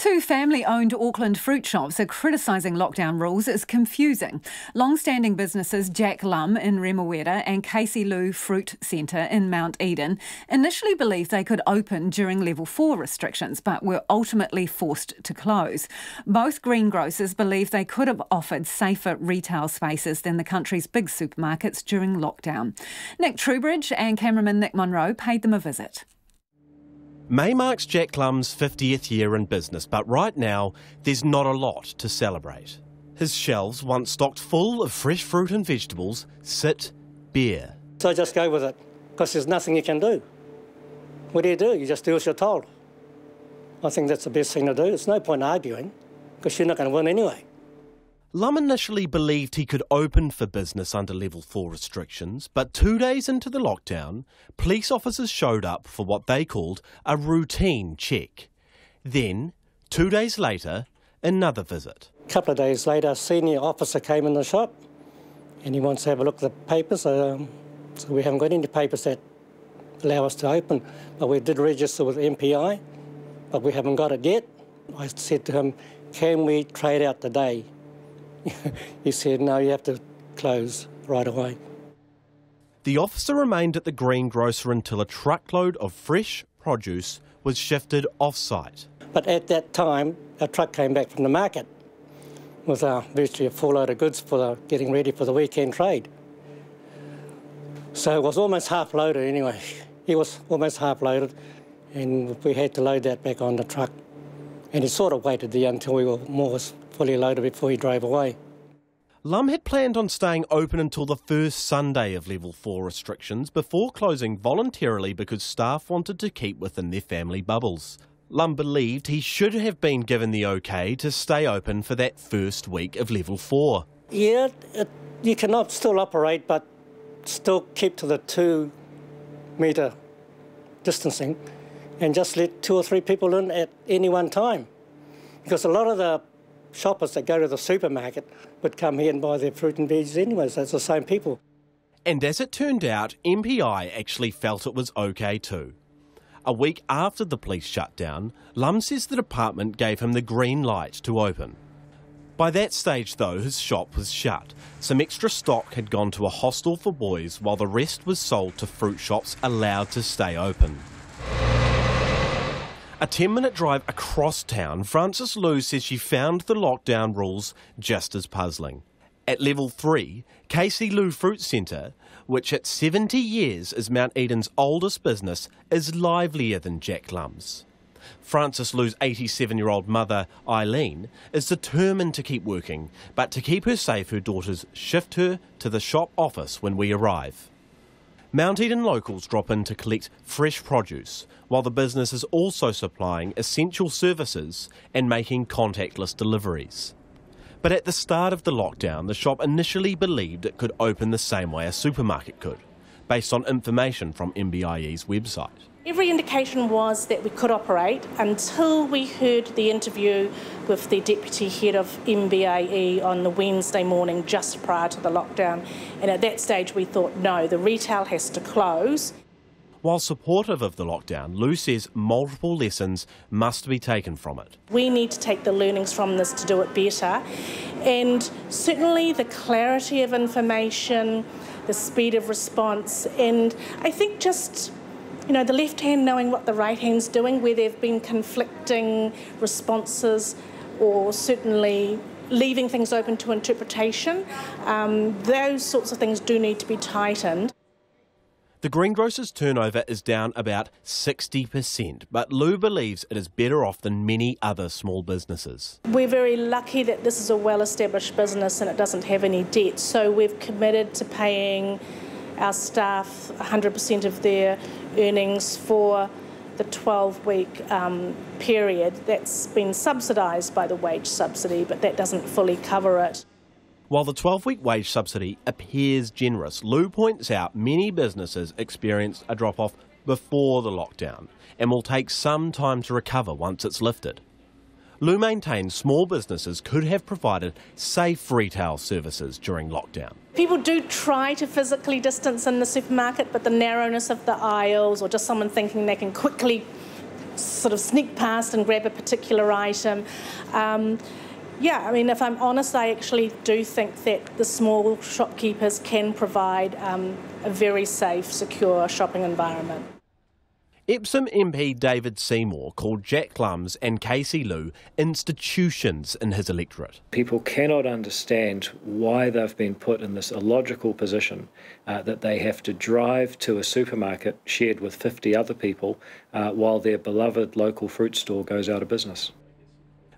Two family-owned Auckland fruit shops are criticising lockdown rules as confusing. Longstanding businesses Jack Lum in Remuera and KC Loo Fruit Centre in Mount Eden initially believed they could open during level 4 restrictions, but were ultimately forced to close. Both greengrocers believe they could have offered safer retail spaces than the country's big supermarkets during lockdown. Nick Truebridge and cameraman Nick Munro paid them a visit. May marks Jack Lum's 50th year in business, but right now there's not a lot to celebrate. His shelves, once stocked full of fresh fruit and vegetables, sit bare. So just go with it, because there's nothing you can do. What do? You just do as you're told. I think that's the best thing to do. It's no point arguing, because you're not going to win anyway. Lum initially believed he could open for business under level 4 restrictions, but 2 days into the lockdown, police officers showed up for what they called a routine check. Then, 2 days later, another visit. A couple of days later, a senior officer came in the shop and he wants to have a look at the papers. So we haven't got any papers that allow us to open, but we did register with MPI, but we haven't got it yet. I said to him, can we trade out the day? He said, no, you have to close right away. The officer remained at the greengrocer until a truckload of fresh produce was shifted off-site. But at that time, a truck came back from the market with virtually a full load of goods for getting ready for the weekend trade. So it was almost half loaded anyway. He was almost half loaded, and we had to load that back on the truck. And he sort of waited there until we were more fully loaded before he drove away. Lum had planned on staying open until the first Sunday of level 4 restrictions before closing voluntarily because staff wanted to keep within their family bubbles. Lum believed he should have been given the okay to stay open for that first week of level 4. Yeah, you can still operate, but still keep to the 2 metre distancing and just let 2 or 3 people in at any one time. Because a lot of the shoppers that go to the supermarket would come here and buy their fruit and veggies anyway, so it's the same people. And as it turned out, MPI actually felt it was okay too. A week after the police shut down, Lum says the department gave him the green light to open. By that stage though, his shop was shut. Some extra stock had gone to a hostel for boys while the rest was sold to fruit shops allowed to stay open. A 10-minute drive across town, Frances Lou says she found the lockdown rules just as puzzling. At level 3, KC Loo Fruit Centre, which at 70 years is Mount Eden's oldest business, is livelier than Jack Lum's. Frances Lou's 87-year-old mother, Eileen, is determined to keep working, but to keep her safe, her daughters shift her to the shop office when we arrive. Mount Eden locals drop in to collect fresh produce, while the business is also supplying essential services and making contactless deliveries. But at the start of the lockdown, the shop initially believed it could open the same way a supermarket could, based on information from MBIE's website. Every indication was that we could operate until we heard the interview with the deputy head of MBIE on the Wednesday morning just prior to the lockdown. And at that stage we thought, no, the retail has to close. While supportive of the lockdown, Lou says multiple lessons must be taken from it. We need to take the learnings from this to do it better. And certainly the clarity of information, the speed of response, and I think just the left hand knowing what the right hand's doing, where there have been conflicting responses or certainly leaving things open to interpretation. Those sorts of things do need to be tightened. The greengrocer's turnover is down about 60%, but Lou believes it is better off than many other small businesses. We're very lucky that this is a well-established business and it doesn't have any debt, so we've committed to paying our staff 100% of their earnings for the 12-week period. That's been subsidised by the wage subsidy, but that doesn't fully cover it. While the 12-week wage subsidy appears generous, Lou points out many businesses experienced a drop-off before the lockdown and will take some time to recover once it's lifted. Lou maintains small businesses could have provided safe retail services during lockdown. People do try to physically distance in the supermarket, but the narrowness of the aisles or just someone thinking they can quickly sort of sneak past and grab a particular item. Yeah, I mean, if I'm honest, I actually do think that the small shopkeepers can provide a very safe, secure shopping environment. Epsom MP David Seymour called Jack Lum's and KC Loo institutions in his electorate. People cannot understand why they've been put in this illogical position that they have to drive to a supermarket shared with 50 other people while their beloved local fruit store goes out of business.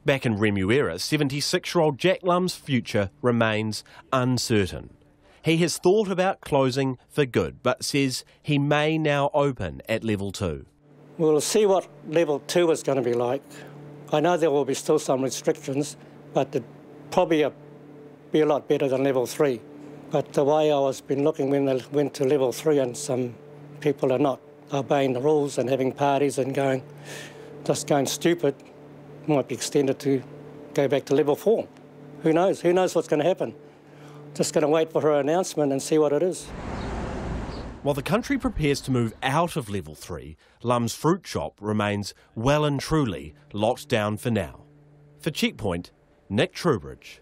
Back in Remuera, 76-year-old Jack Lum's future remains uncertain. He has thought about closing for good, but says he may now open at level 2. We'll see what level 2 is going to be like. I know there will be still some restrictions, but it'd probably be a lot better than level 3. But the way I was been looking when they went to level 3, and some people are not obeying the rules and having parties and just going stupid, might be extended to go back to level 4. Who knows? Who knows what's going to happen? Just going to wait for her announcement and see what it is. While the country prepares to move out of level 3, Lum's fruit shop remains well and truly locked down for now. For Checkpoint, Nick Truebridge.